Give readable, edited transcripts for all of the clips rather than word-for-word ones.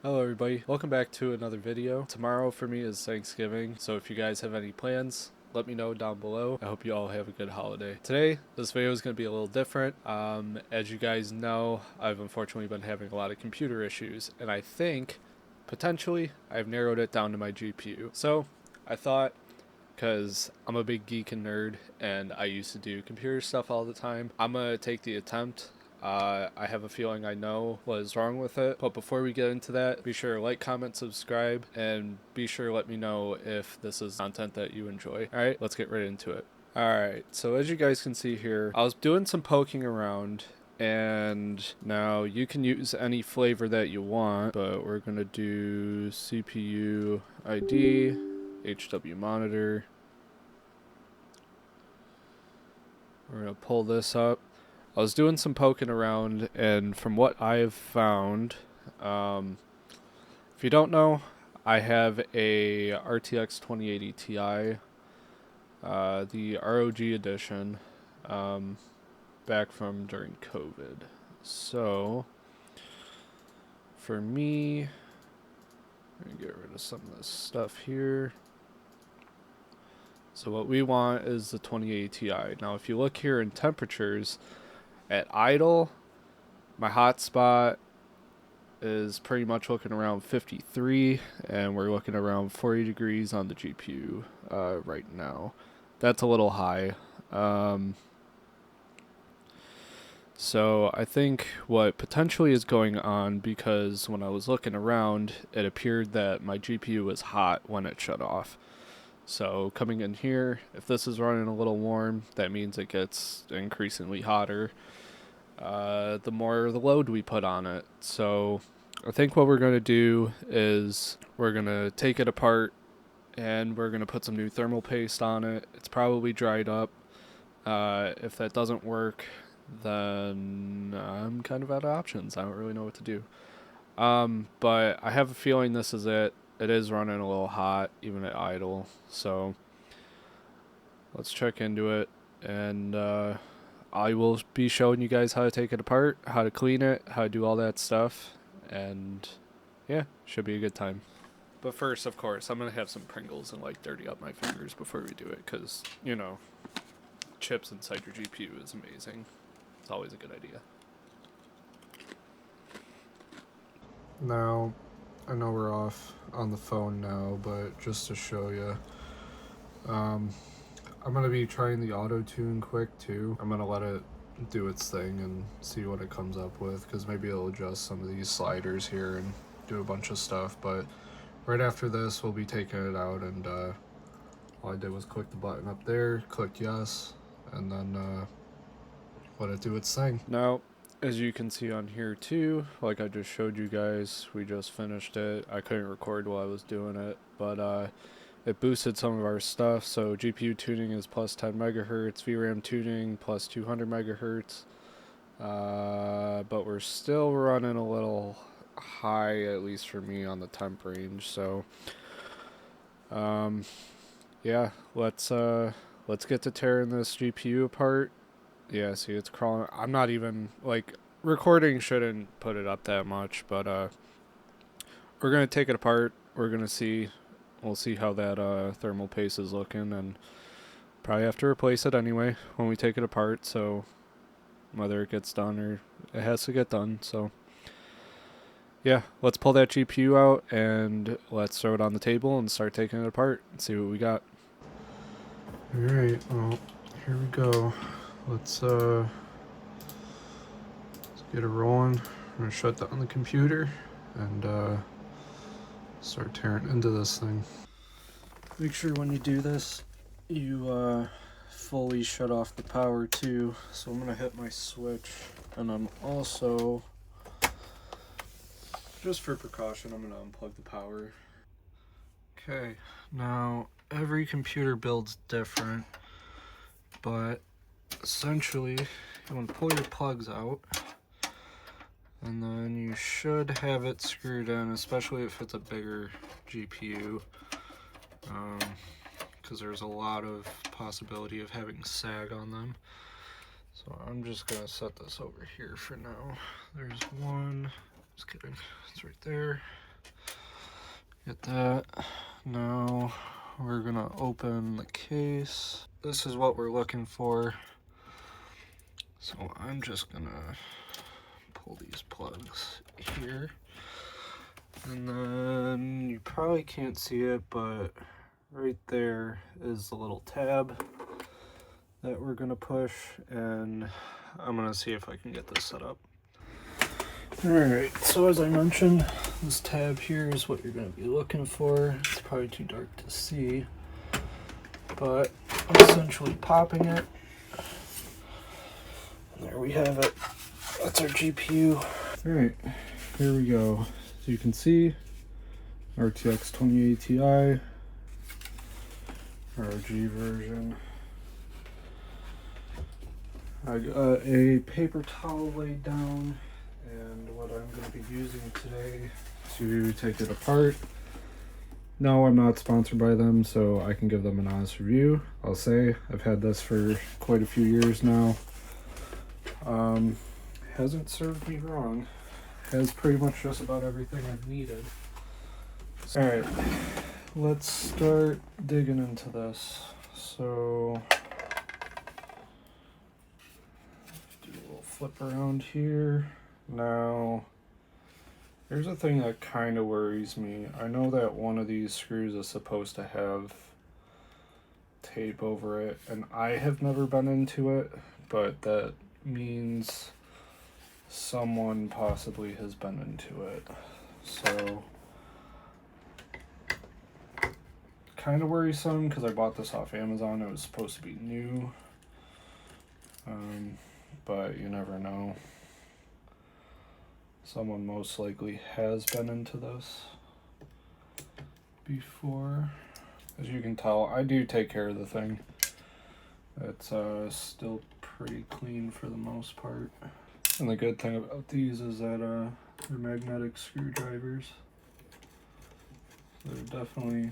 Hello everybody, welcome back to another video. Tomorrow for me is Thanksgiving, so if you guys have any plans, let me know down below. I hope you all have a good holiday. Today, this video is going to be a little different. As you guys know, I've unfortunately been having a lot of computer issues, and I think, potentially, I've narrowed it down to my GPU. So, I thought, because I'm a big geek and nerd, and I used to do computer stuff all the time, I'm going to take the attempt. I have a feeling I know what is wrong with it, but before we get into that, be sure to like, comment, subscribe, and be sure to let me know if this is content that you enjoy. Alright, let's get right into it. Alright, so as you guys can see here, I was doing some poking around, and now you can use any flavor that you want, but we're going to do CPU ID, HW monitor. We're going to pull this up. I was doing some poking around, and from what I've found, if you don't know, I have a RTX 2080 Ti, the ROG edition, back from during COVID. So, for me, let me get rid of some of this stuff here. So what we want is the 2080 Ti. Now, if you look here in temperatures, at idle, my hotspot is pretty much looking around 53, and we're looking around 40 degrees on the GPU right now. That's a little high. So I think what potentially is going on, because when I was looking around, it appeared that my GPU was hot when it shut off. So coming in here, if this is running a little warm, that means it gets increasingly hotter. The more the load we put on it. So I think what we're going to do is we're going to take it apart and we're going to put some new thermal paste on it. It's probably dried up. If that doesn't work, then I'm kind of out of options. I don't really know what to do. But I have a feeling this is it. It is running a little hot, even at idle. So let's check into it, and I will be showing you guys how to take it apart, how to clean it, how to do all that stuff, and yeah, should be a good time. But first, of course, I'm going to have some Pringles and like dirty up my fingers before we do it, because, you know, chips inside your GPU is amazing. It's always a good idea. Now, I know we're off on the phone now, but just to show you, I'm going to be trying the auto tune quick too. I'm going to let it do its thing and see what it comes up with, because maybe it'll adjust some of these sliders here and do a bunch of stuff. But right after this, we'll be taking it out, and all I did was click the button up there, click yes, and then let it do its thing. Now, as you can see on here too, like I just showed you guys, we just finished it. I couldn't record while I was doing it, but it boosted some of our stuff. So GPU tuning is plus 10 megahertz, VRAM tuning plus 200 megahertz. But we're still running a little high, at least for me, on the temp range. So, yeah, let's get to tearing this GPU apart. Yeah, see, it's crawling. I'm not even, like, recording shouldn't put it up that much, but we're gonna take it apart. We're gonna see. We'll see how that thermal paste is looking, and probably have to replace it anyway when we take it apart, so whether it gets done or it has to get done. So yeah, let's pull that GPU out and let's throw it on the table and start taking it apart and see what we got. Alright, well, here we go. Let's get it rolling. I'm gonna shut down the computer and start tearing into this thing. Make sure when you do this, you fully shut off the power too. So I'm gonna hit my switch, and I'm also, just for precaution, I'm gonna unplug the power. Okay, now every computer build's different, but essentially you want to pull your plugs out, and then you should have it screwed in, especially if it's a bigger GPU, because there's a lot of possibility of having sag on them. So I'm just gonna set this over here for now. There's one, just kidding, it's right there. Get that. Now we're gonna open the case. This is what we're looking for. So I'm just gonna pull these plugs here. And then you probably can't see it, but right there is the little tab that we're gonna push, and I'm gonna see if I can get this set up. Alright, so as I mentioned, this tab here is what you're gonna be looking for. It's probably too dark to see, but essentially popping it. And there we have it. That's our GPU. Alright, here we go. So you can see RTX 2080 Ti, ROG version. I got a paper towel laid down, and what I'm going to be using today to take it apart. No, I'm not sponsored by them, so I can give them an honest review. I'll say I've had this for quite a few years now. Hasn't served me wrong. Has pretty much just about everything I've needed. Alright, let's start digging into this. So, do a little flip around here. Now, here's a thing that kind of worries me. I know that one of these screws is supposed to have tape over it, and I have never been into it, but that means someone possibly has been into it. So, kind of worrisome because I bought this off Amazon. It was supposed to be new, but you never know. Someone most likely has been into this before. As you can tell, I do take care of the thing. It's still pretty clean for the most part. And the good thing about these is that they're magnetic screwdrivers. So they're definitely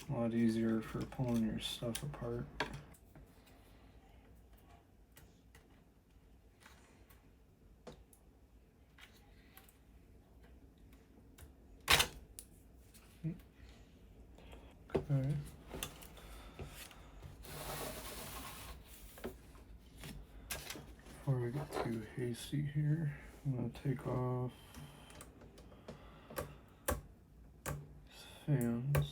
a lot easier for pulling your stuff apart. Okay. Before we get too hasty here, I'm going to take off these fans.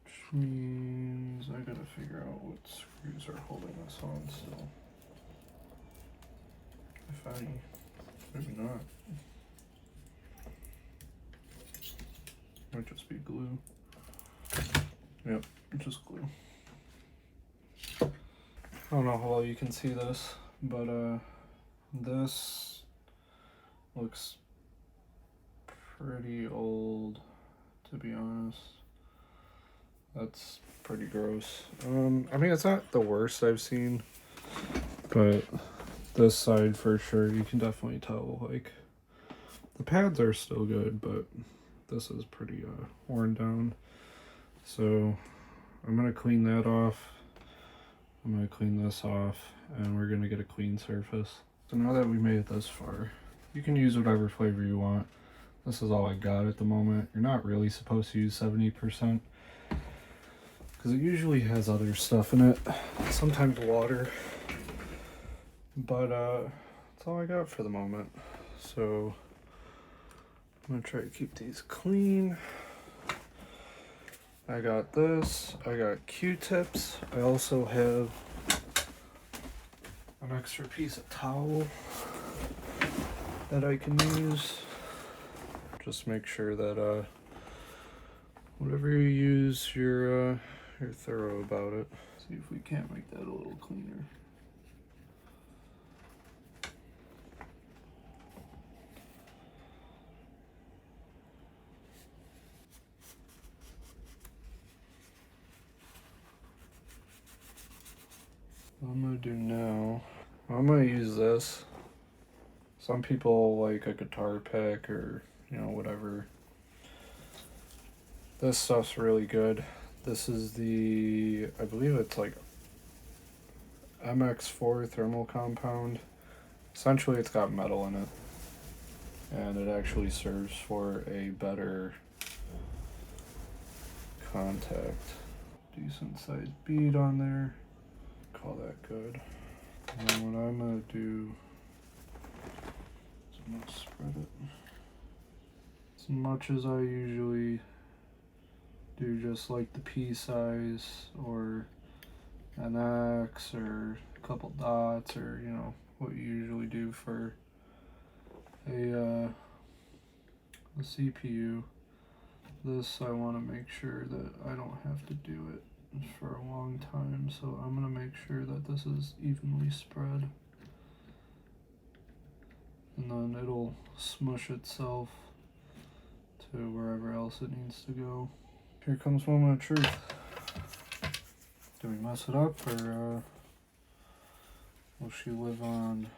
Which means I gotta figure out what screws are holding this on still. If any. Maybe not. Might just be glue. Yep, just glue. I don't know how well you can see this, but this looks pretty old, to be honest. That's pretty gross. I mean, it's not the worst I've seen, but this side for sure, you can definitely tell, like, the pads are still good, but this is pretty worn down. So I'm gonna clean that off. I'm gonna clean this off, and we're gonna get a clean surface. So now that we made it this far, you can use whatever flavor you want. This is all I got at the moment. You're not really supposed to use 70%, because it usually has other stuff in it, sometimes water, but that's all I got for the moment. So I'm gonna try to keep these clean. I got this, I got Q-tips. I also have an extra piece of towel that I can use. Just make sure that whatever you use, you're thorough about it. See if we can't make that a little cleaner. What I'm gonna do now, I'm gonna use this. Some people like a guitar pick or, you know, whatever. This stuff's really good. This is the, I believe it's like MX4 thermal compound. Essentially, it's got metal in it, and it actually serves for a better contact. Decent sized bead on there. Call that good. And then what I'm gonna do is I'm gonna spread it as much as I usually do, just like the pea size or an X or a couple dots, or you know what you usually do for a CPU. This I want to make sure that I don't have to do it for a long time, so I'm going to make sure that this is evenly spread, and then it'll smush itself to wherever else it needs to go. Here comes moment of truth. Do we mess it up, or will she live on?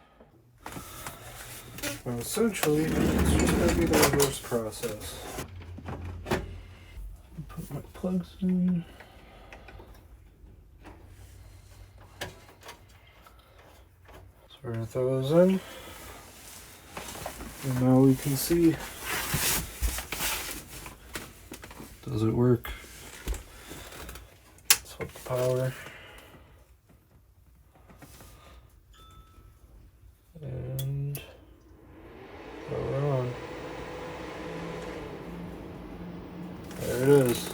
Well, essentially, it's just going to be the reverse process. Put my plugs in. So we're going to throw those in. And now we can see, does it work? Let's hook the power. And throw it on. There it is.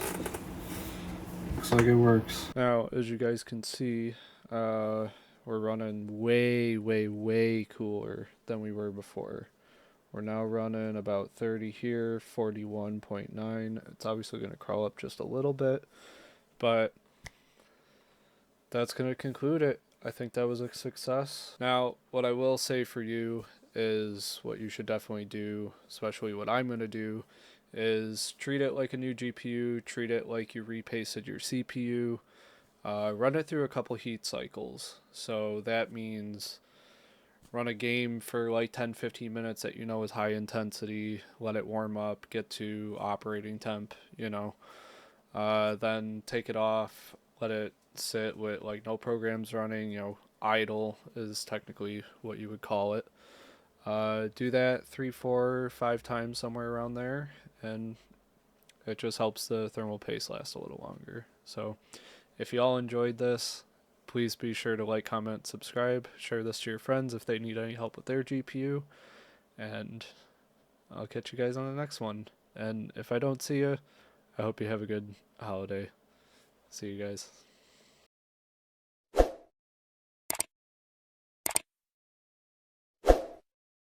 Looks like it works. Now, as you guys can see, we're running way cooler than we were before. We're now running about 30 here, 41.9. It's obviously going to crawl up just a little bit, but that's going to conclude it. I think that was a success. Now, what I will say for you is what you should definitely do, especially what I'm going to do, is treat it like a new GPU, treat it like you repasted your CPU, run it through a couple heat cycles. So that means run a game for like 10-15 minutes that you know is high intensity, let it warm up, get to operating temp, you know, then take it off, let it sit with like no programs running, you know, idle is technically what you would call it. Do that 3, 4, 5 times, somewhere around there, and it just helps the thermal paste last a little longer. So if you all enjoyed this, please be sure to like, comment, subscribe, share this to your friends if they need any help with their GPU, and I'll catch you guys on the next one. And if I don't see you, I hope you have a good holiday. See you guys.